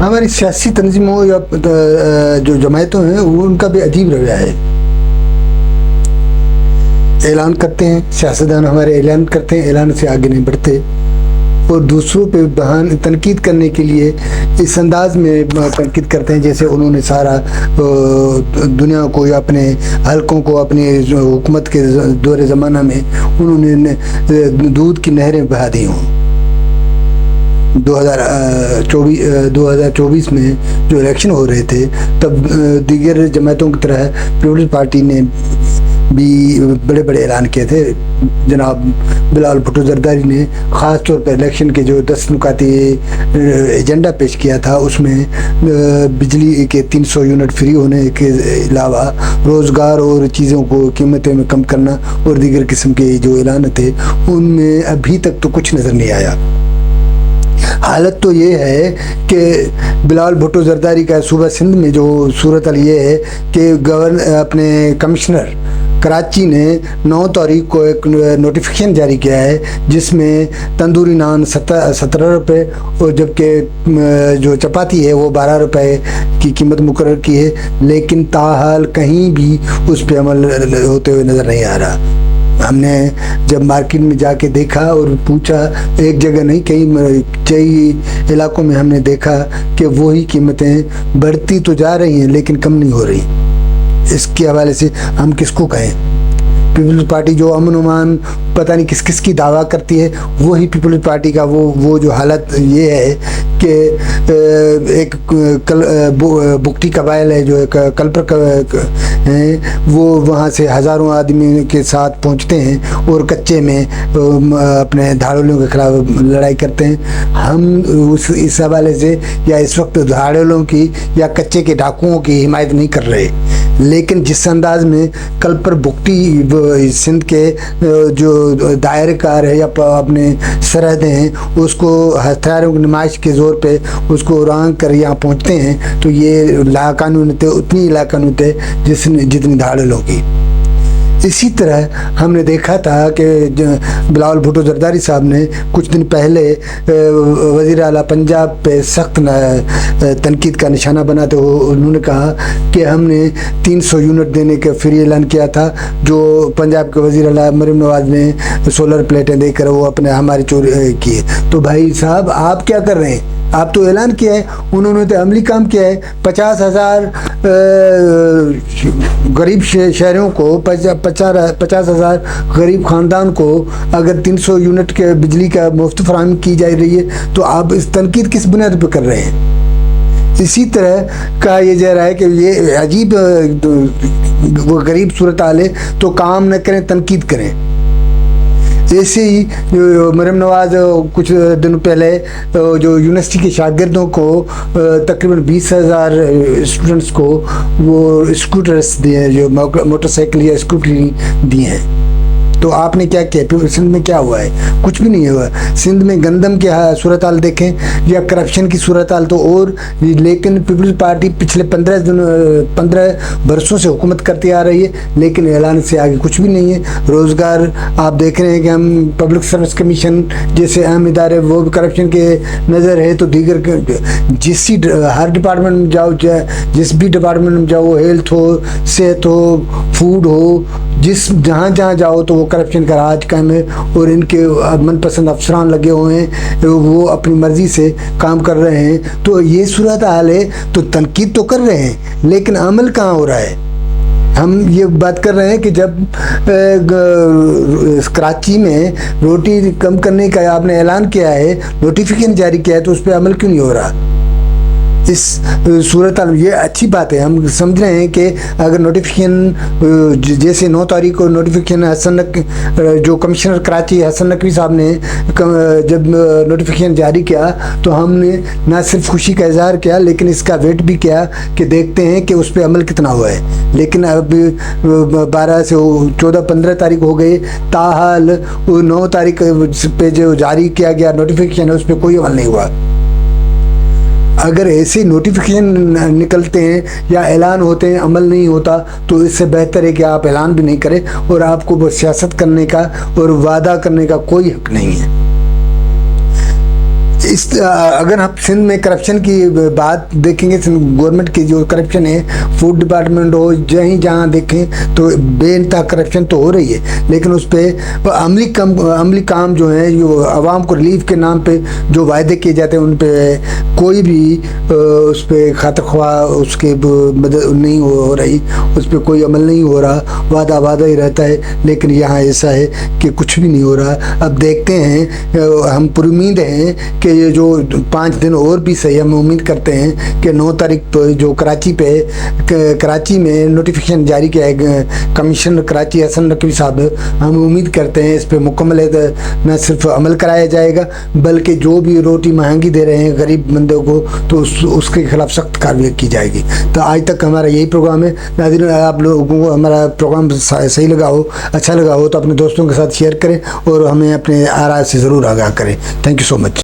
ہماری سیاسی تنظیموں یا جو جماعتوں ہیں وہ ان کا بھی عجیب رویہ ہے. اعلان کرتے ہیں سیاستدان ہمارے، اعلان کرتے ہیں، اعلان سے آگے نہیں بڑھتے، اور دوسروں پہ تنقید کرنے کے لیے اس انداز میں تنقید کرتے ہیں جیسے انہوں نے سارا دنیا کو یا اپنے حلقوں کو اپنی حکومت کے دور زمانہ میں انہوں نے دودھ کی نہریں بہا دی ہوں. 2024 میں جو الیکشن ہو رہے تھے تب دیگر جماعتوں کی طرح پیپلز پارٹی نے بھی بڑے بڑے اعلان کیے تھے. جناب بلال بھٹو زرداری نے خاص طور پر الیکشن کے جو 10 نکاتی ایجنڈا پیش کیا تھا، اس میں بجلی کے 300 یونٹ فری ہونے کے علاوہ روزگار اور چیزوں کو قیمتیں میں کم کرنا اور دیگر قسم کے جو اعلان تھے ان میں ابھی تک تو کچھ نظر نہیں آیا. حالت تو یہ ہے کہ بلال بھٹو زرداری کا صوبہ سندھ میں جو صورتحال یہ ہے کہ اپنے کمشنر کراچی نے 9 تاریخ کو ایک نوٹیفیکیشن جاری کیا ہے جس میں تندوری نان 17 روپے اور جبکہ جو چپاتی ہے وہ 12 روپے کی قیمت مقرر کی ہے، لیکن تاحال کہیں بھی اس پہ عمل ہوتے ہوئے نظر نہیں آ رہا. ہم نے جب مارکیٹ میں جا کے دیکھا اور پوچھا، ایک جگہ نہیں کئی علاقوں میں ہم نے دیکھا کہ وہی قیمتیں بڑھتی تو جا رہی ہیں لیکن کم نہیں ہو رہی. اس کے حوالے سے ہم کس کو کہیں؟ پیپلز پارٹی جو امن امان پتہ نہیں کس کس کی دعویٰ کرتی ہے، وہی پیپلز پارٹی کا وہ جو حالت یہ ہے کہ ایک بگٹی قبائل ہے جو ایک کلپر ہیں، وہ وہاں سے ہزاروں آدمی کے ساتھ پہنچتے ہیں اور کچے میں اپنے دھاڑولوں کے خلاف لڑائی کرتے ہیں. ہم اس حوالے سے یا اس وقت دھاڑولوں کی یا کچے کے ڈاکوؤں کی حمایت نہیں کر رہے، لیکن جس انداز میں کلپر بگٹی سندھ کے جو دائرہ کار ہے یا اپنے سرحدیں ہیں اس کو ہتھیاروں کی نمائش کے زور پہ اس کو رانگ کر یہاں پہنچتے ہیں، تو یہ لاقانونیت اتنی لاقانونیت ہے جتنی دھاڑولوں کی. اسی طرح ہم نے دیکھا تھا کہ بلاول بھٹو زرداری صاحب نے کچھ دن پہلے وزیر اعلیٰ پنجاب پہ سخت تنقید کا نشانہ بناتے ہوئے انہوں نے کہا کہ ہم نے 300 یونٹ دینے کا فری اعلان کیا تھا جو پنجاب کے وزیر اعلیٰ مریم نواز نے سولر پلیٹیں دے کر وہ اپنے ہماری چوری کیے. تو بھائی صاحب آپ کیا کر رہے ہیں؟ آپ تو اعلان کیا ہے، انہوں نے تو عملی کام کیا ہے. 50,000 غریب شہریوں کو 50,000 غریب خاندان کو اگر 300 یونٹ کے بجلی کا مفت فراہمی کی جا رہی ہے تو آپ اس تنقید کس بنیاد پہ کر رہے ہیں؟ اسی طرح کہا یہ جا رہا ہے کہ یہ عجیب وہ غریب صورتحال ہے تو کام نہ کریں، تنقید کریں. ایسے ہی مریم نواز کچھ دن پہلے جو یونیورسٹی کے شاگردوں کو تقریباً 20,000 اسٹوڈنٹس کو وہ اسکوٹرس دیے ہیں، جو موٹر سائیکل یا اسکوٹری دی ہیں. تو آپ نے کیا کیا؟ سندھ میں کیا ہوا ہے؟ کچھ بھی نہیں ہوا. سندھ میں گندم کی صورتحال دیکھیں یا کرپشن کی صورتحال تو اور، لیکن پیپلز پارٹی پچھلے 15 برسوں سے حکومت کرتی آ رہی ہے لیکن اعلان سے آگے کچھ بھی نہیں ہے. روزگار آپ دیکھ رہے ہیں کہ ہم پبلک سروس کمیشن جیسے اہم ادارے وہ بھی کرپشن کے نظر ہے، تو دیگر ہر ڈپارٹمنٹ میں جاؤ، جس بھی ڈپارٹمنٹ میں جاؤ، ہیلتھ ہو، صحت ہو، فوڈ ہو، جہاں جاؤ تو وہ کرپشن کا راج قائم ہے اور ان کے من پسند افسران لگے ہوئے ہیں، وہ اپنی مرضی سے کام کر رہے ہیں. تو یہ صورتحال ہے تو تنقید تو کر رہے ہیں لیکن عمل کہاں ہو رہا ہے؟ ہم یہ بات کر رہے ہیں کہ جب کراچی میں روٹی کم کرنے کا آپ نے اعلان کیا ہے، نوٹیفیکیشن جاری کیا ہے، تو اس پہ عمل کیوں نہیں ہو رہا؟ اس صورتحال یہ اچھی بات ہے، ہم سمجھ رہے ہیں کہ اگر نوٹیفیکیشن جیسے 9 تاریخ کو نوٹیفیکیشن جو کمشنر کراچی حسن نقوی صاحب نے جب نوٹیفیکیشن جاری کیا تو ہم نے نہ صرف خوشی کا اظہار کیا لیکن اس کا ویٹ بھی کیا کہ دیکھتے ہیں کہ اس پہ عمل کتنا ہوا ہے. لیکن اب 12 سے 14-15 تاریخ ہو گئے، تاحال 9 تاریخ پہ جو جاری کیا گیا نوٹیفیکیشن ہے اس پہ کوئی عمل نہیں ہوا. اگر ایسے نوٹیفیکیشن نکلتے ہیں یا اعلان ہوتے ہیں عمل نہیں ہوتا تو اس سے بہتر ہے کہ آپ اعلان بھی نہیں کریں اور آپ کو سیاست کرنے کا اور وعدہ کرنے کا کوئی حق نہیں ہے. اگر ہم سندھ میں کرپشن کی بات دیکھیں گے، گورنمنٹ کی جو کرپشن ہے، فوڈ ڈپارٹمنٹ ہو، جہاں دیکھیں تو بے انتہا کرپشن تو ہو رہی ہے، لیکن اس پہ عملی کام جو ہیں، جو عوام کو ریلیف کے نام پہ جو وعدے کیے جاتے ہیں، ان پہ کوئی بھی اس پہ خاطر خواہ اس کے مدد نہیں ہو رہی، اس پہ کوئی عمل نہیں ہو رہا، وعدہ ہی رہتا ہے، لیکن یہاں ایسا ہے کہ کچھ بھی نہیں ہو رہا۔ اب دیکھتے ہیں، ہم پر امید ہیں کہ یہ جو 5 دن اور بھی صحیح، ہم امید کرتے ہیں کہ 9 تاریخ پہ جو کراچی میں نوٹیفیکیشن جاری کیا ہے کمشنر کراچی حسن نقوی صاحب، ہم امید کرتے ہیں اس پہ مکمل نہ صرف عمل کرایا جائے گا، بلکہ جو بھی روٹی مہنگی دے رہے ہیں غریب بندوں کو، تو اس کے خلاف سخت کارروائی کی جائے گی۔ تو آج تک ہمارا یہی پروگرام ہے۔ ناظرین، آپ لوگوں کو ہمارا پروگرام صحیح لگا ہو، اچھا لگا ہو، تو اپنے دوستوں کے ساتھ شیئر کریں اور ہمیں اپنے آراء سے ضرور آگاہ کریں۔ Thank you so much.